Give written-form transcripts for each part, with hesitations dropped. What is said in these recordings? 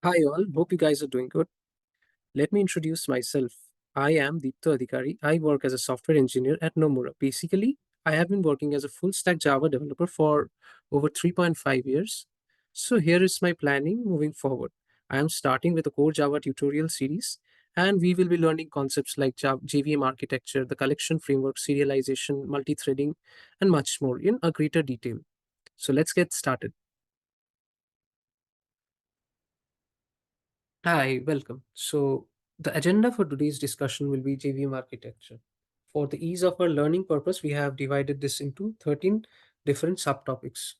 Hi all, hope you guys are doing good. Let me introduce myself. I am Deepta Adhikari. I work as a software engineer at Nomura. Basically, I have been working as a full stack Java developer for over 3.5 years. So here is my planning moving forward. I am starting with a core Java tutorial series, and we will be learning concepts like JVM architecture, the collection framework, serialization, multi-threading, and much more in a greater detail. So let's get started. Hi, welcome. So, the agenda for today's discussion will be JVM architecture. For the ease of our learning purpose, we have divided this into 13 different subtopics.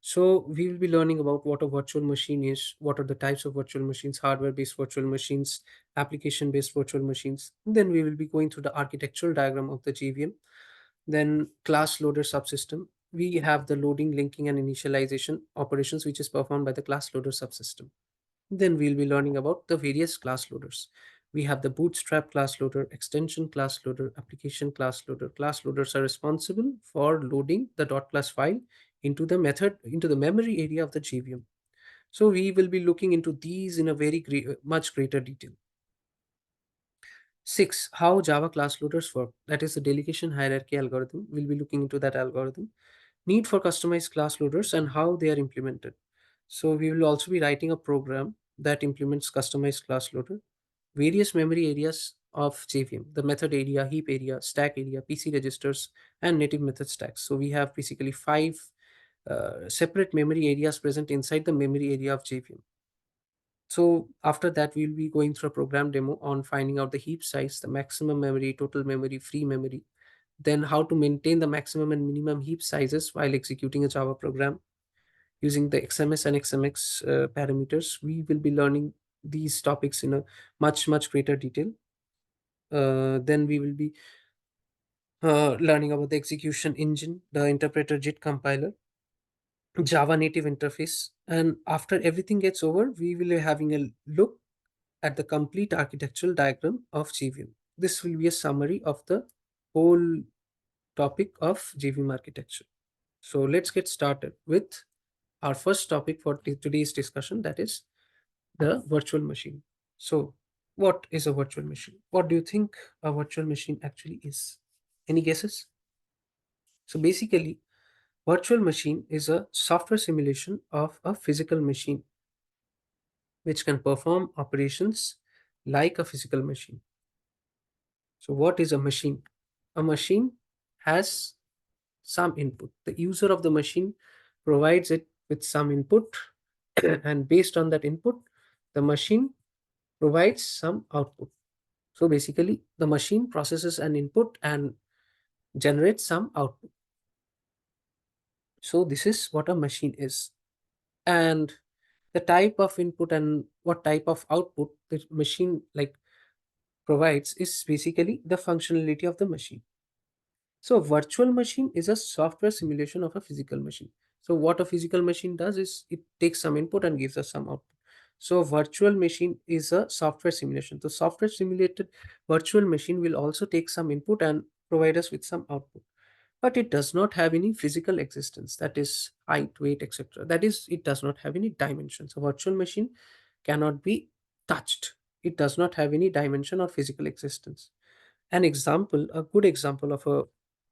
So, we will be learning about what a virtual machine is, what are the types of virtual machines, hardware based virtual machines, application based virtual machines. Then, we will be going through the architectural diagram of the JVM, then, class loader subsystem. We have the loading, linking, and initialization operations, which is performed by the class loader subsystem. Then we'll be learning about the various class loaders. We have the bootstrap class loader, extension class loader, application class loader. Class loaders are responsible for loading the .class file into the memory area of the JVM. So we will be looking into these in a much greater detail. 6. How Java class loaders work. That is the delegation hierarchy algorithm. We'll be looking into that algorithm. Need for customized class loaders and how they are implemented. So we will also be writing a program that implements customized class loader. Various memory areas of JVM, the method area, heap area, stack area, PC registers, and native method stacks. So we have basically five separate memory areas present inside the memory area of JVM. So after that, we'll be going through a program demo on finding out the heap size, the maximum memory, total memory, free memory, then how to maintain the maximum and minimum heap sizes while executing a Java program using the XMS and XMX parameters. We will be learning these topics in a much greater detail. Then we will be learning about the execution engine, the interpreter JIT compiler, Java native interface. And after everything gets over, we will be having a look at the complete architectural diagram of JVM. This will be a summary of the whole topic of JVM architecture. So let's get started with our first topic for today's discussion, that is the virtual machine. So, what is a virtual machine? What do you think a virtual machine actually is? Any guesses? So, basically, virtual machine is a software simulation of a physical machine which can perform operations like a physical machine. So, what is a machine? A machine has some input. The user of the machine provides it with some input, and based on that input, the machine provides some output. So, basically, the machine processes an input and generates some output. So, this is what a machine is. And the type of input and what type of output the machine provides is basically the functionality of the machine. So, a virtual machine is a software simulation of a physical machine. So, what a physical machine does is it takes some input and gives us some output. So, a virtual machine is a software simulation. The software simulated virtual machine will also take some input and provide us with some output. But it does not have any physical existence, that is, height, weight, etc. That is, it does not have any dimensions. A virtual machine cannot be touched, it does not have any dimension or physical existence. A good example of a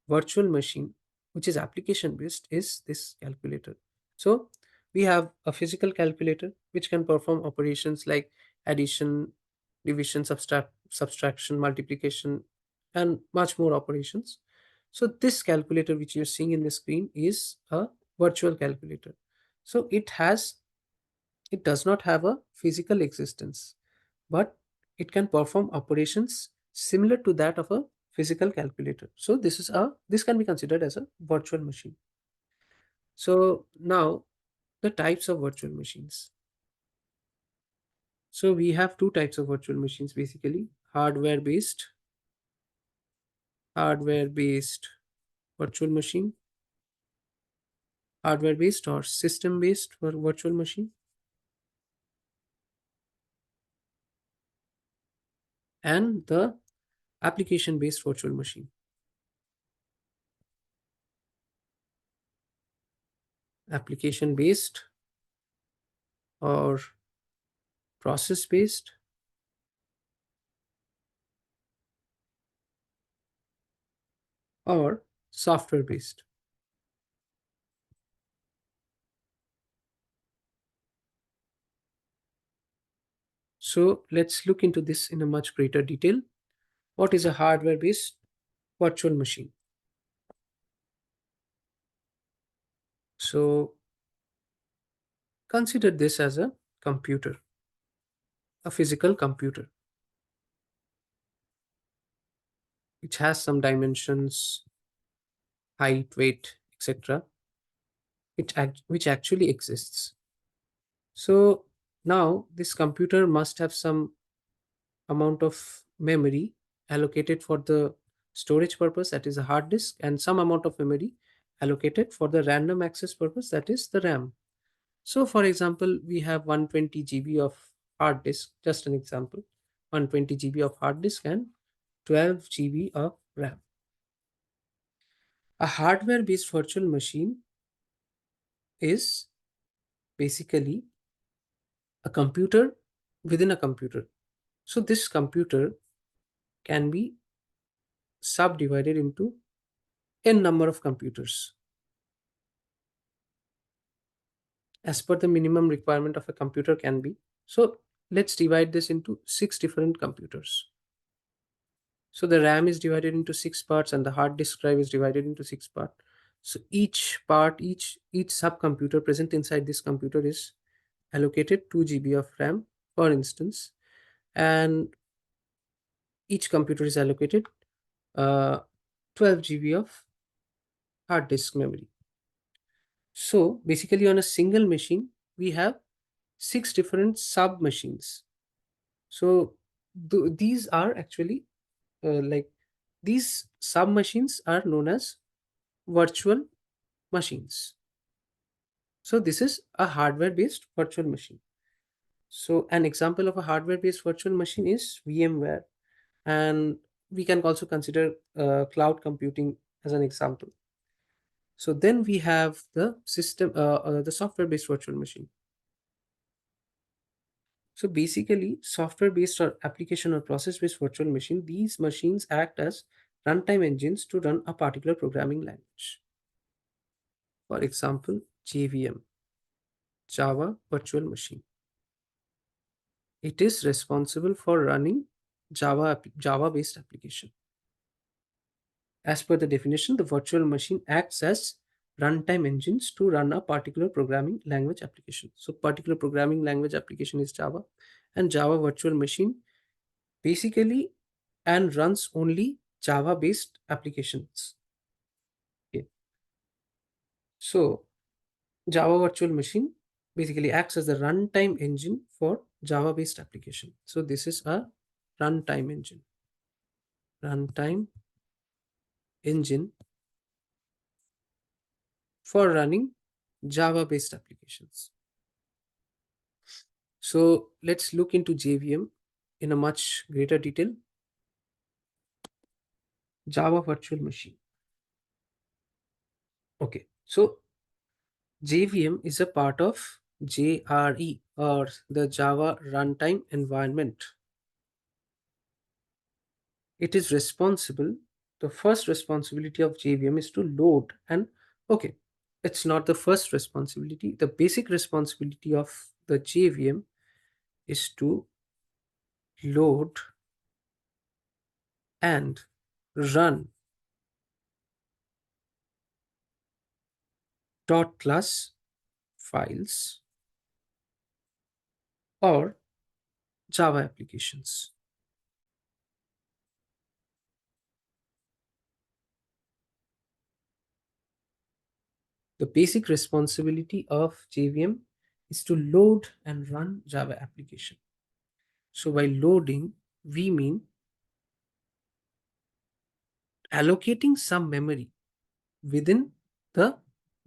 virtual machine which is application based is this calculator. So we have a physical calculator which can perform operations like addition, division, subtraction, multiplication, and much more operations. So this calculator which you're seeing in the screen is a virtual calculator. So it does not have a physical existence, but it can perform operations similar to that of a physical calculator. So this can be considered as a virtual machine. So now the types of virtual machines. So we have two types of virtual machines basically: hardware based virtual machine, hardware based or system based virtual machine, and the application based virtual machine. Application based or process based, or software based. So let's look into this in a much greater detail. What is a hardware based virtual machine? So consider this as a computer, a physical computer, which has some dimensions, height, weight, etc., which actually exists. So now this computer must have some amount of memory allocated for the storage purpose, that is a hard disk, and some amount of memory allocated for the random access purpose, that is the RAM. So for example, we have 120 GB of hard disk, just an example, 120 GB of hard disk and 12 GB of RAM. A hardware based virtual machine is basically a computer within a computer. So this computer can be subdivided into n number of computers as per the minimum requirement of a computer can be. So let's divide this into six different computers. So the RAM is divided into six parts and the hard disk drive is divided into six parts. So each part, each subcomputer present inside this computer is allocated 2 GB of RAM, for instance, and each computer is allocated uh, 12 GB of hard disk memory. So basically, on a single machine, we have six different sub machines. So these are actually like these sub machines are known as virtual machines. So this is a hardware based virtual machine. So an example of a hardware based virtual machine is VMware, and we can also consider cloud computing as an example. So then we have the software based virtual machine. So basically, software based or application or process based virtual machine, these machines act as runtime engines to run a particular programming language. For example, JVM, Java Virtual Machine. It is responsible for running Java based application. As per the definition, the virtual machine acts as runtime engines to run a particular programming language application. So particular programming language application is Java, and Java virtual machine basically and runs only Java based applications. Okay. So Java virtual machine basically acts as the runtime engine for Java based application. So this is a runtime engine. Runtime engine for running Java based applications. So let's look into JVM in a much greater detail. Java virtual machine. Okay. So JVM is a part of JRE, or the Java Runtime Environment. It is responsible. The first responsibility of JVM is to load and okay, it's not the first responsibility. The basic responsibility of the JVM is to load and run .class files or Java applications. The basic responsibility of JVM is to load and run Java application. So by loading, we mean allocating some memory within the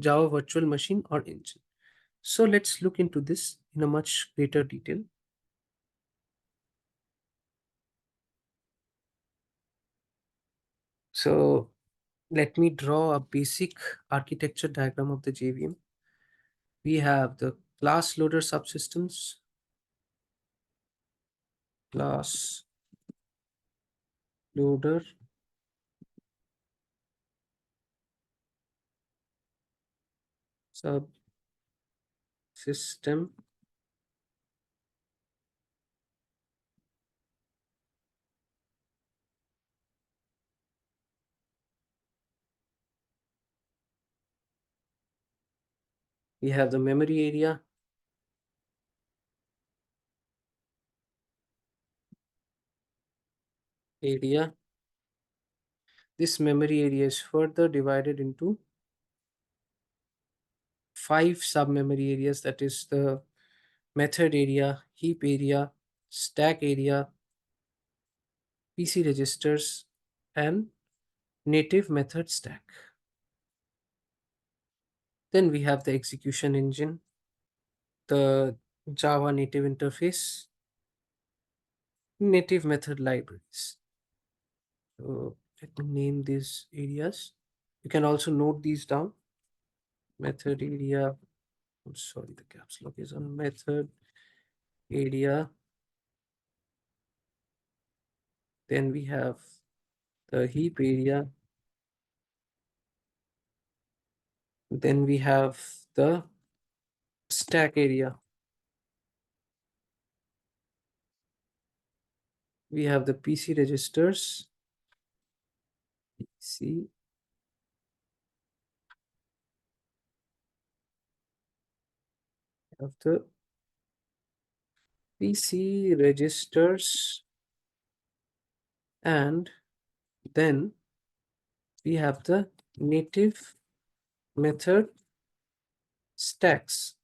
Java virtual machine or engine. So let's look into this in a much greater detail. So let me draw a basic architecture diagram of the JVM. We have the class loader subsystems, class loader subsystem. We have the memory area. This memory area is further divided into 5 sub-memory areas, that is the method area, heap area, stack area, PC registers, and native method stack. Then we have the execution engine, the Java native interface, native method libraries. So let me name these areas. You can also note these down. Method area, I'm sorry, the caps lock is on method area. Then we have the heap area. Then we have the stack area. We have the PC registers. PC of the PC registers, and then we have the native method stacks.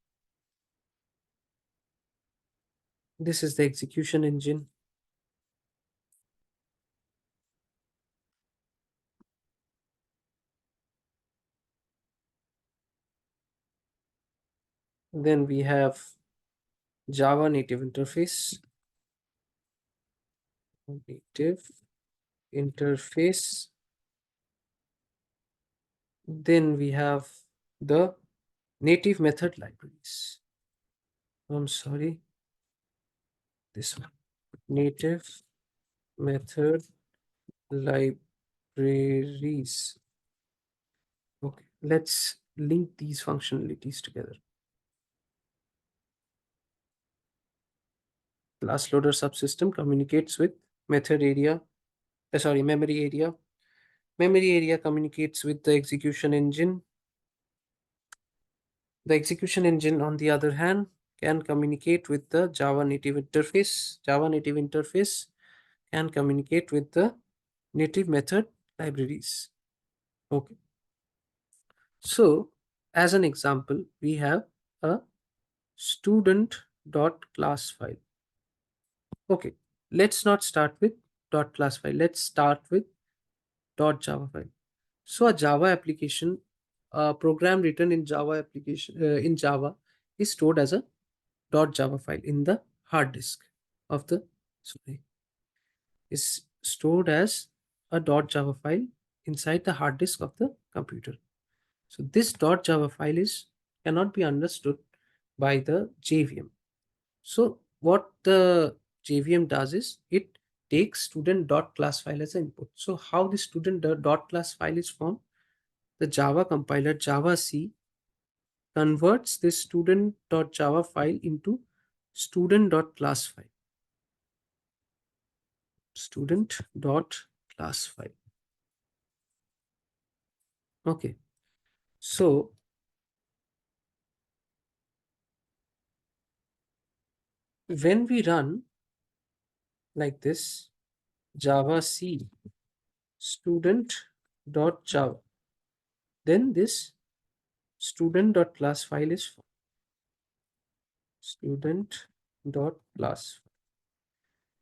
This is the execution engine. Then we have Java native interface. Native interface. Then we have the native method libraries. I'm sorry, this one. Native method libraries. Okay, let's link these functionalities together. Class loader subsystem communicates with method area, memory area. Memory area communicates with the execution engine. The execution engine, on the other hand, can communicate with the Java native interface. Java native interface can communicate with the native method libraries. Okay. So, as an example, we have a student.class file. Okay, let's not start with .class file. Let's start with .java file. So a Java application, a program written in Java application in Java is stored as a .java file in the hard disk of the sorry is stored as a .java file inside the hard disk of the computer. So this .java file is cannot be understood by the JVM. So what the JVM does is it takes student.class file as an input. So how the student.class file is formed? The Java compiler Java C converts this student.java file into student.class file. Student.class file. Okay. So when we run like this, Java C student.java, then this student.class file is student.class.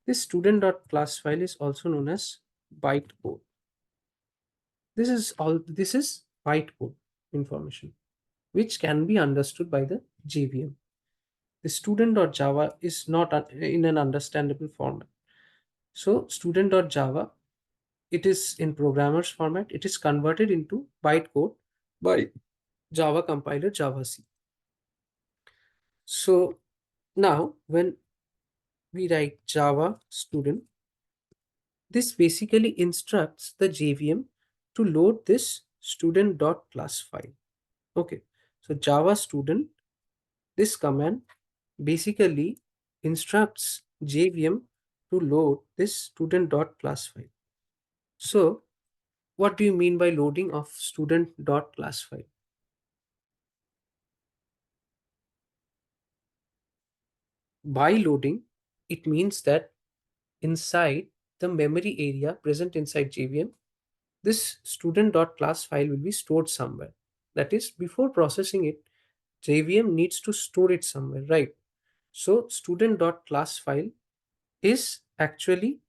This student.class file is also known as bytecode. This is bytecode information which can be understood by the JVM. The student.java is not in an understandable format. So student.java, it is in programmer's format. It is converted into bytecode by Java compiler Java C. So now when we write Java student. This basically instructs the JVM to load this student.class file. Okay, so Java student, this command basically instructs JVM to load this student.class file. So, what do you mean by loading of student.class file? By loading, it means that inside the memory area present inside JVM, this student.class file will be stored somewhere. That is, before processing it, JVM needs to store it somewhere, right? So, student.class file is actually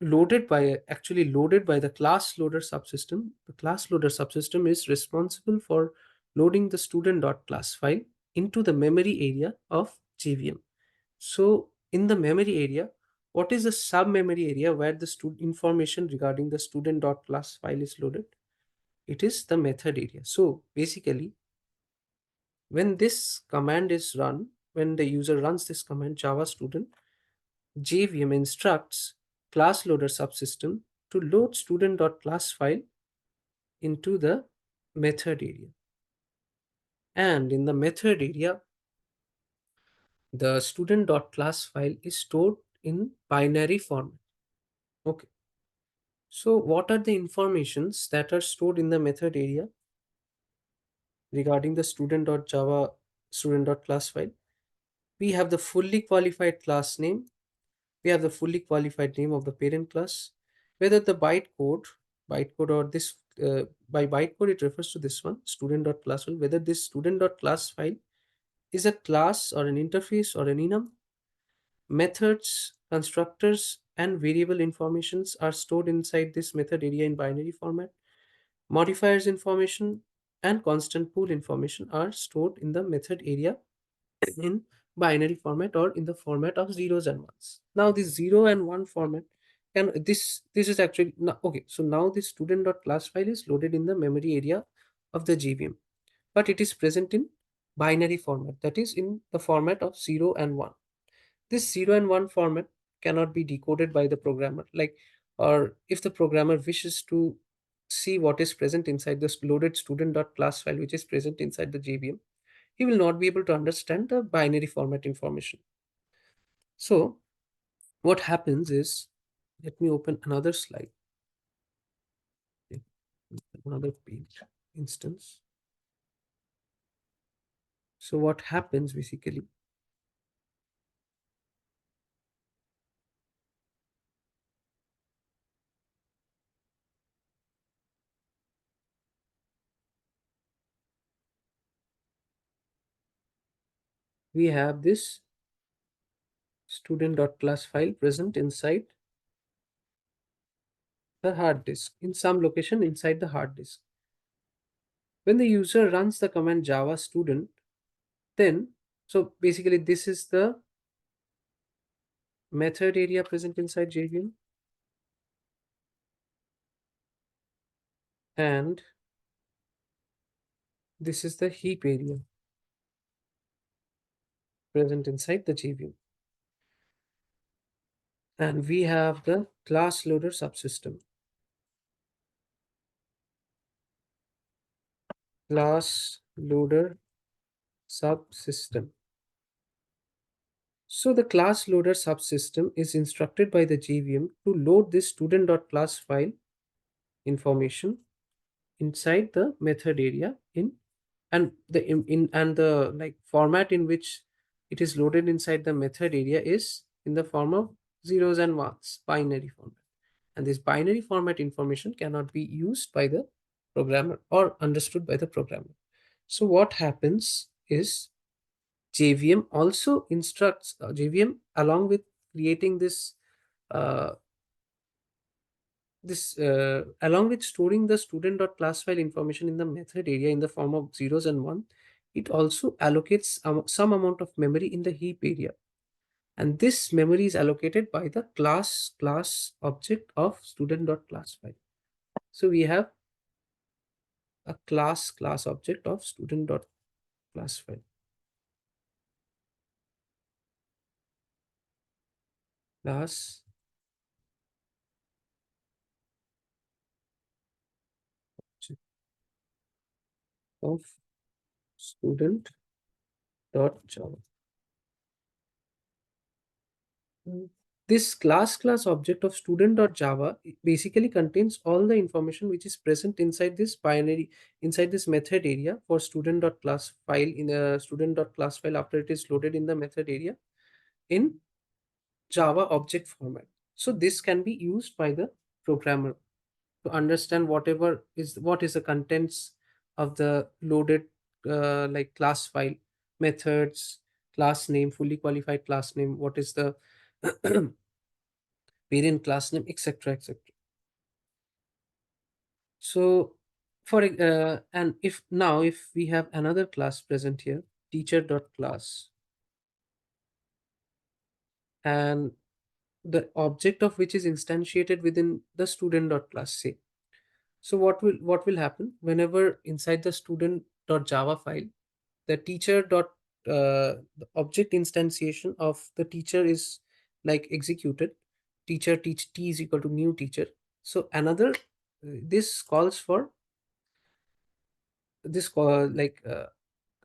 loaded by the class loader subsystem. The class loader subsystem is responsible for loading the student.class file into the memory area of JVM. So in the memory area, what is the sub memory area where the information regarding the student.class file is loaded? It is the method area. So basically, when this command is run, when the user runs this command Java student, JVM instructs class loader subsystem to load student.class file into the method area. And in the method area, the student.class file is stored in binary format. Okay. So what are the informations that are stored in the method area regarding the student.java student.class file? We have the fully qualified class name. We have the fully qualified name of the parent class. Whether the bytecode or this, by bytecode, it refers to this one, student.class file, whether this student.class file is a class or an interface or an enum. Methods, constructors, and variable informations are stored inside this method area in binary format. Modifiers information and constant pool information are stored in the method area in binary format or in the format of zeros and ones. Now this 0 and 1 format can this is actually now okay. So now this student.class file is loaded in the memory area of the JVM, but it is present in binary format, that is in the format of 0 and 1. This 0 and 1 format cannot be decoded by the programmer, like, or if the programmer wishes to see what is present inside this loaded student.class file which is present inside the JVM, he will not be able to understand the binary format information. So what happens is, let me open another slide, another page instance. So what happens basically, we have this student.class file present inside the hard disk, in some location inside the hard disk. When the user runs the command Java student, then, so basically this is the method area present inside JVM, and this is the heap area present inside the JVM. And we have the class loader subsystem. Class loader subsystem. So the class loader subsystem is instructed by the JVM to load this student.class file information inside the method area in, and the in and the like format in which it is loaded inside the method area is in the form of zeros and ones, binary format. And this binary format information cannot be used by the programmer or understood by the programmer. So what happens is, JVM also instructs JVM, along with creating uh, along with storing the student.class file information in the method area in the form of zeros and one, it also allocates some amount of memory in the heap area. And this memory is allocated by the class object of student.class file. So we have a class object of student.class file. class of student dot java. Mm. This class object of student.java basically contains all the information which is present inside this binary, inside this method area for student.class file in a student.class file after it is loaded in the method area in Java object format. So this can be used by the programmer to understand what is the contents of the loaded like class file, methods, class name, fully qualified class name, what is the parent class name, etc., etc. So and if we have another class present here, teacher dot class, and the object of which is instantiated within the student dot class, say. So what will happen whenever inside the student dot java file, the teacher dot the object instantiation of the teacher is like executed, teacher teach t is equal to new teacher. So another this calls for this call like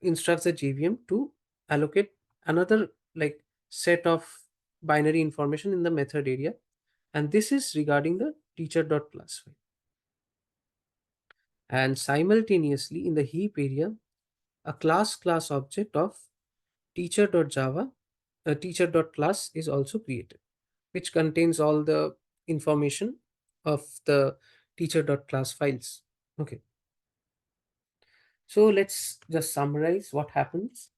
instructs the JVM to allocate another like set of binary information in the method area, and this is regarding the teacher dot class file. And simultaneously in the heap area, a class object of teacher.java, teacher.class is also created, which contains all the information of the teacher.class files. Okay, so let's just summarize what happens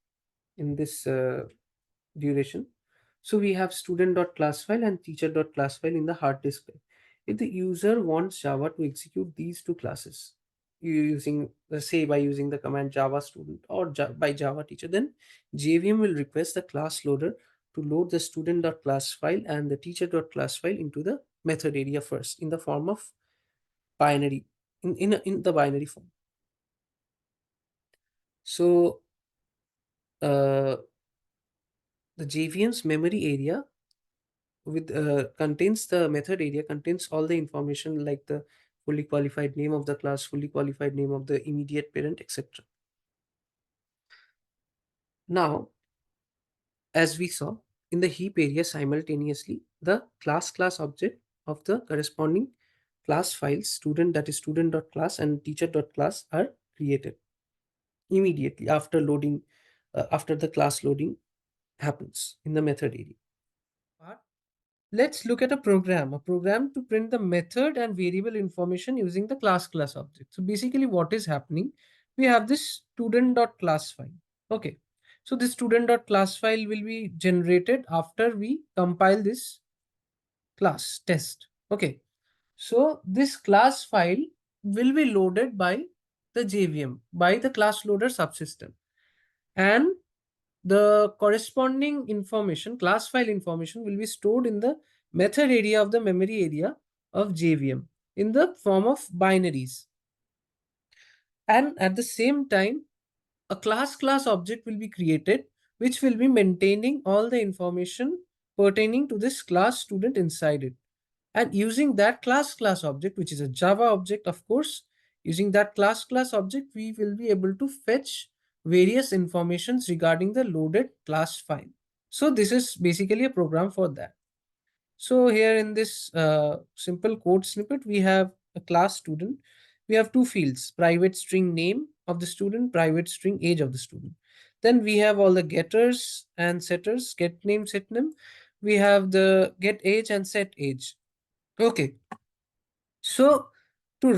in this duration. So we have student.class file and teacher.class file in the hard disk drive. If the user wants Java to execute these two classes, using say by using the command Java student or by Java teacher, then JVM will request the class loader to load the student.class file and the teacher.class file into the method area first in the form of binary, in the binary form. So uh, the JVM's memory area with contains the method area contains all the information like the fully qualified name of the class, fully qualified name of the immediate parent, etc. Now, as we saw in the heap area, simultaneously the class object of the corresponding class files, student, that is student.class and teacher.class, are created immediately after loading, after the class loading happens in the method area. But let's look at a program to print the method and variable information using the class object. So basically what is happening, we have this student.class file. Okay. So this student.class file will be generated after we compile this class test. Okay. So this class file will be loaded by the JVM, by the class loader subsystem. And the corresponding information, class file information, will be stored in the method area of the memory area of JVM in the form of binaries. And at the same time, a class object will be created, which will be maintaining all the information pertaining to this class student inside it. And using that class object, which is a Java object, of course, using that class object, we will be able to fetch various informations regarding the loaded class file. So this is basically a program for that. So here in this simple code snippet, we have a class student. We have two fields, private string name of the student, private string age of the student. Then we have all the getters and setters, get name, set name. We have the get age and set age. Okay. So to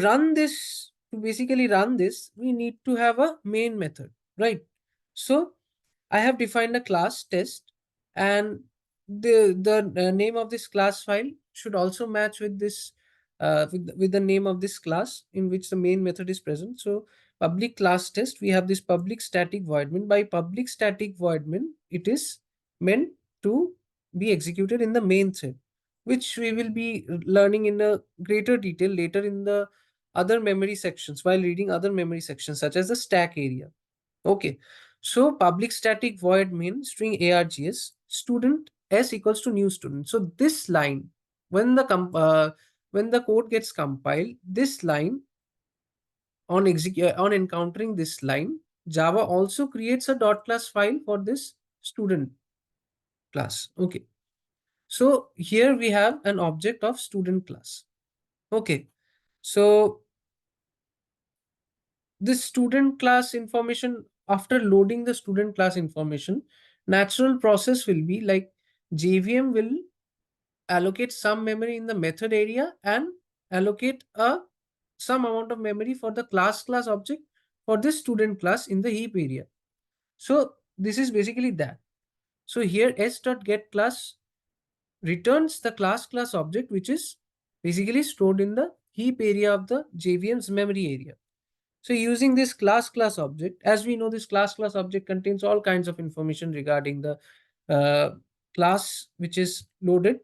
basically run this, we need to have a main method, right? So I have defined a class test, and the name of this class file should also match with this with the name of this class in which the main method is present. So public class test, we have this public static void main. By public static void main, it is meant to be executed in the main thread, which we will be learning in a greater detail later in the other memory sections while reading other memory sections such as the stack area. Okay, so public static void main string args student s equals to new student. So this line, when the code gets compiled, this line, on encountering this line, Java also creates a dot class file for this student class. Okay. So here we have an object of student class. Okay. So this student class information, after loading the student class information, natural process will be like JVM will allocate some memory in the method area and allocate a some amount of memory for the class object for this student class in the heap area. So this is basically that. So here s.get class returns the class object, which is basically stored in the heap area of the JVM's memory area. So using this class object, as we know, this class object contains all kinds of information regarding the uh, class which is loaded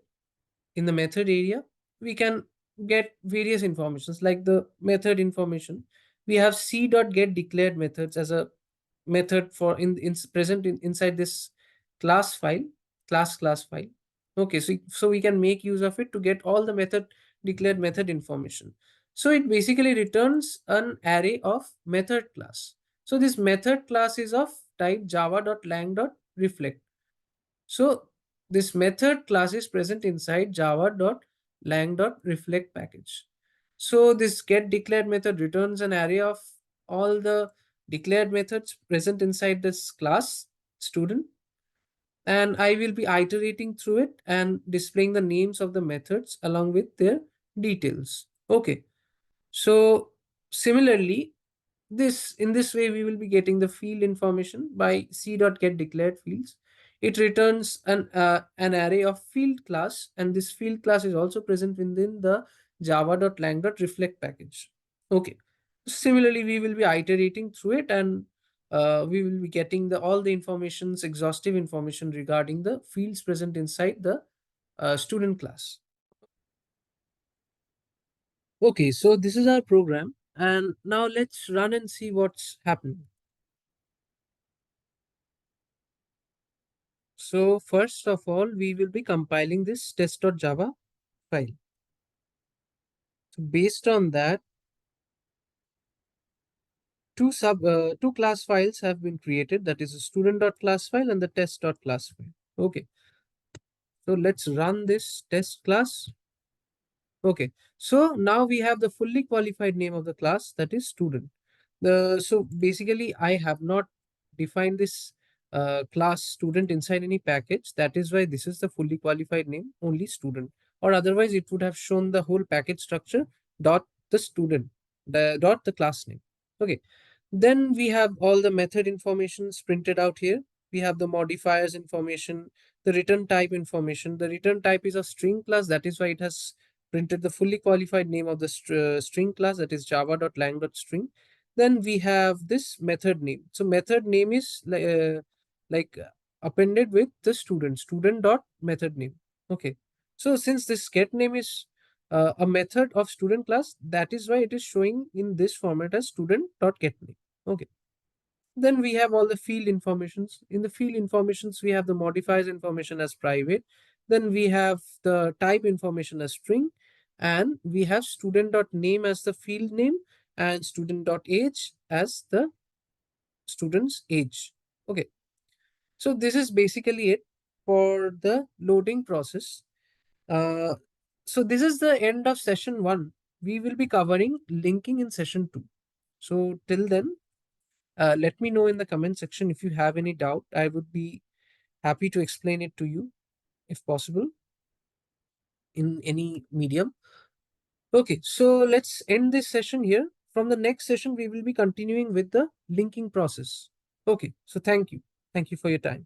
in the method area. We can get various informations like the method information. We have c.get declared methods as a method for in present inside this class file, class file. Okay, so we can make use of it to get all the method declared method information. So it basically returns an array of method class. So this method class is of type java.lang.reflect. So this method class is present inside java.lang.reflect package. So this get declared method returns an array of all the declared methods present inside this class student, and I will be iterating through it and displaying the names of the methods along with their details. Okay. So similarly, this in this way we will be getting the field information by c.getDeclared fields. It returns an array of field class, and this field class is also present within the java.lang.reflect package. Okay. Similarly, we will be iterating through it, and we will be getting the all the informations, exhaustive information regarding the fields present inside the student class. Okay, so this is our program, and now let's run and see what's happening. So first of all, we will be compiling this test.java file. So based on that, two class files have been created. That is a student.class file and the test.class file. Okay, so let's run this test class. Okay, so now we have the fully qualified name of the class, that is student. So basically I have not defined this class student inside any package. That is why this is the fully qualified name, only student, or otherwise it would have shown the whole package structure dot the student, the dot the class name. Okay, then we have all the method informations printed out here. We have the modifiers information, the return type information. The return type is a string class. That is why it has printed the fully qualified name of the string class, that is java.lang.string. Then we have this method name. So method name is like appended with the student dot method name. Okay. So since this get name is a method of student class, that is why it is showing in this format as student dot get name. Okay. Then we have all the field informations. In the field informations, we have the modifiers information as private. Then we have the type information as string, and we have student.name as the field name and student.age as the student's age. Okay. So this is basically it for the loading process. Uh, so this is the end of session 1. We will be covering linking in session 2. So till then, let me know in the comment section if you have any doubt. I would be happy to explain it to you if possible in any medium. Okay, so let's end this session here. From the next session, we will be continuing with the linking process. Okay, so thank you. Thank you for your time.